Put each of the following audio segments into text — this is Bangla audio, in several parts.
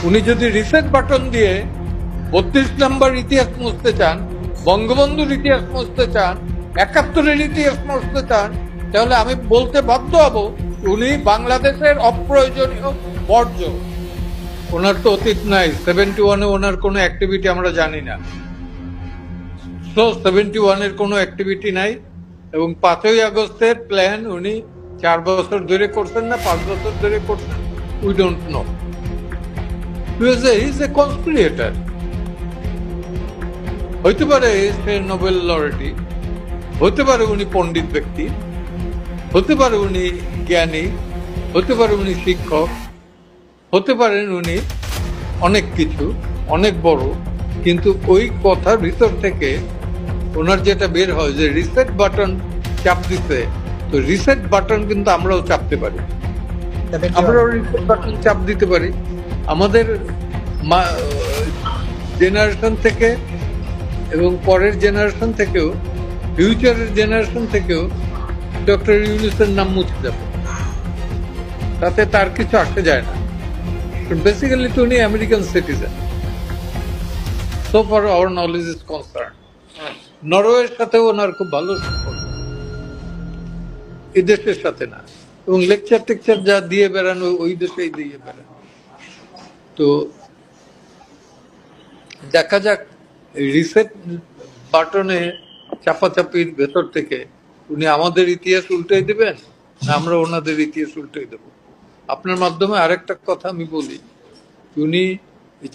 উনি যদি রিসেট বাটন দিয়ে 32 নম্বর ইতিহাস মুছতে চান, বঙ্গবন্ধুর ইতিহাস মুছতে চান, 71-এর ইতিহাস মুছতে চান, তাহলে আমি বলতে বাধ্য হব উনি বাংলাদেশের অপ্রয়োজনীয় বর্জ্য। ওনার তো অতীত নাই, 71-এ ওনার কোনো অ্যাক্টিভিটি আমরা জানি না। 71-এর কোনো অ্যাক্টিভিটি নাই, এবং 5ই আগস্টের প্ল্যান উনি 4 বছর ধরে করছেন না 5 বছর ধরে করছেন, we don't know. He is a conspirator. হইতে পারে সে নোবেল লরেটি, হতে পারে উনি পণ্ডিত ব্যক্তি, হতে পারে উনি জ্ঞানী, হতে পারে উনি শিক্ষক, হতে পারেন উনি অনেক কিছু, অনেক বড়, কিন্তু ওই কথার ভিতর থেকে ওনার যেটা বের হয় যে রিসেট বাটন চাপ দিতে, তো রিসেট বাটন কিন্তু আমরাও চাপতে পারি, আমরাও রিসেট বাটন চাপ দিতে পারি। আমাদের জেনারেশন থেকে এবং পরের জেনারেশন থেকেও, ফিউচারের জেনারেশন থেকেও ডক্টর ইউনূসের নাম মুছে যাবে, তাতে তার কিছু আসে যায় না। বেসিক্যালি তো উনি American citizen, so far hour knowledge is concern. নরওয়ের সাথে ওনার খুব ভালো সম্পর্ক, এই দেশের সাথে না, এবং লেকচার টেকচার যা দিয়ে বেড়ানো ওই দেশেই দিয়ে বেড়ানো। তো দেখা যাক রিসেট বাটনে চাপাচাপির ভেতর থেকে উনি আমাদের ইতিহাস উল্টাই দেবেন না আমরা ওনাদের ইতিহাস উল্টাই দেব। আপনার মাধ্যমে আরেকটা কথা আমি বলি, উনি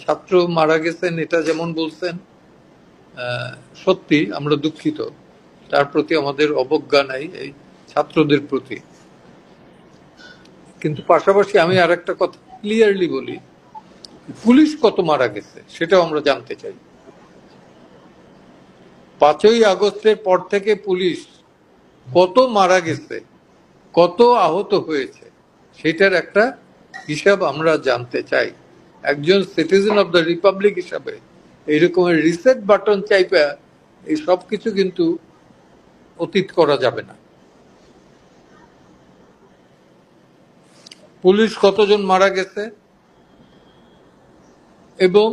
ছাত্র মারা গেছেন এটা যেমন বলছেন, সত্যি আমরা দুঃখিত, তার প্রতি আমাদের অবজ্ঞা নাই এই ছাত্রদের প্রতি। কিন্তু পাশাপাশি আমি আরেকটা কথা ক্লিয়ারলি বলি, পুলিশ কত মারা গেছে সেটাও আমরা জানতে চাই। 5ই আগস্টের পর থেকে পুলিশ কত মারা গেছে, কত আহত হয়েছে, সেটার একটা হিসাব আমরা জানতে চাই। একজন সিটিজেন অফ দ্য রিপাবলিক হিসাবে এইরকমের রিসেট বাটন চাইপা এই সব কিছু কিন্তু অতীত করা যাবে না। পুলিশ কতজন মারা গেছে এবং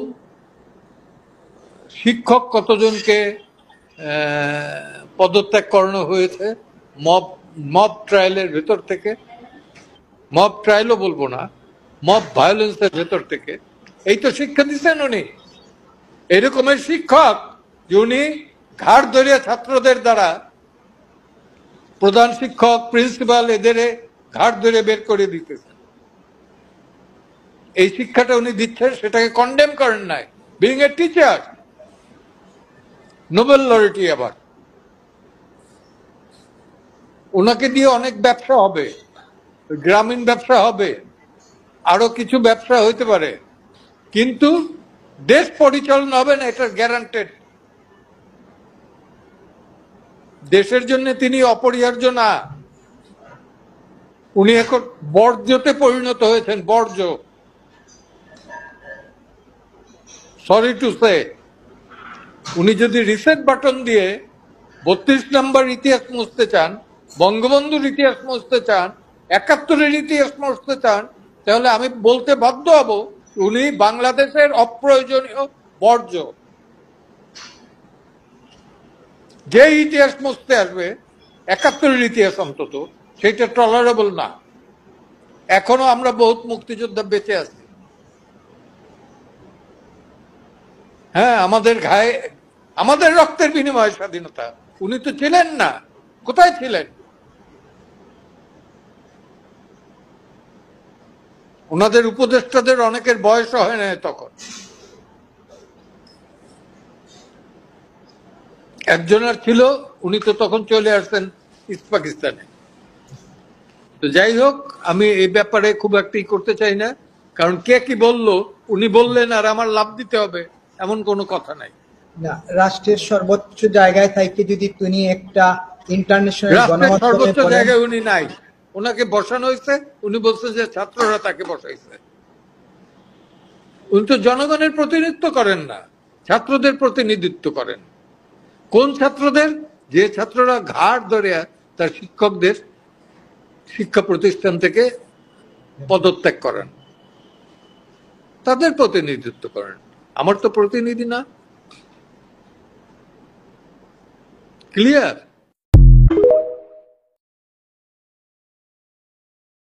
শিক্ষক কতজনকে পদত্যাগ করানো হয়েছে মব ট্রায়ালের ভেতর থেকে, মব ট্রায়ালও বলবো না, মব ভায়োলেন্সের ভেতর থেকে। এই তো শিক্ষা দিচ্ছেন উনি, এরকমের শিক্ষক যে উনি ঘাড় ধরিয়া ছাত্রদের দ্বারা, প্রধান শিক্ষক প্রিন্সিপাল এদের ঘাড় ধরে বের করে দিতেছেন। এই শিক্ষাটা উনি দিচ্ছেন, সেটাকে কন্ডেম করেন নাই। বিং এ টিচার, নোবেল লরেটি, আবার ওনাকে দিয়ে অনেক ব্যবসা হবে, গ্রামীণ ব্যবসা হবে, আরো কিছু ব্যবসা হইতে পারে, কিন্তু দেশ পরিচালনা হবে না, এটা গ্যারান্টেড। দেশের জন্য তিনি অপরিহার্য না, উনি এখন বর্জ্যতে পরিণত হয়েছেন, বর্জ্য। সরি টু সে, উনি যদি রিসেট বাটন দিয়ে 32 নম্বর ইতিহাস মুছতে চান, বঙ্গবন্ধুর ইতিহাস মুছতে চান, 71-এর ইতিহাস মুছতে চান, তাহলে আমি বলতে বাধ্য হব উনি বাংলাদেশের অপ্রয়োজনীয় বর্জ্য। যে ইতিহাস মুছতে আসবে 71-এর ইতিহাস অন্তত, সেটা টলারেবল না। এখনো আমরা বহুত মুক্তিযোদ্ধা বেঁচে আছি। হ্যাঁ, আমাদের গায়ে, আমাদের রক্তের বিনিময়ে স্বাধীনতা। উনি তো ছিলেন না, কোথায় ছিলেন? ওনাদের উপদেষ্টাদের অনেকের বয়স হয় না তখন। একজনের ছিল, উনি তো তখন চলে আসছেন ইস্ট পাকিস্তানে। তো যাই হোক, আমি এই ব্যাপারে খুব একটা করতে চাই না, কারণ কে কি বললো, উনি বললেন আর আমার লাভ দিতে হবে এমন কোনো কথা নাই। না, রাষ্ট্রের সর্বোচ্চ জায়গায় থাইকে যদি তিনি একটা ইন্টারন্যাশনাল রাষ্ট্রের সর্বোচ্চ জায়গায় উনি নাই, ওনাকে বসানো হয়েছে, উনি বলছেন যে ছাত্ররা তাকে বসাইছে। উনি তো জনগণের প্রতিনিধিত্ব করেন না, ছাত্রদের প্রতিনিধিত্ব করেন। কোন ছাত্রদের? যে ছাত্ররা ঘাড় ধরে তার শিক্ষকদের শিক্ষা প্রতিষ্ঠান থেকে পদত্যাগ করেন। তাদের প্রতিনিধিত্ব করেন, আমার তো প্রতিনিধি না। ক্লিয়ার?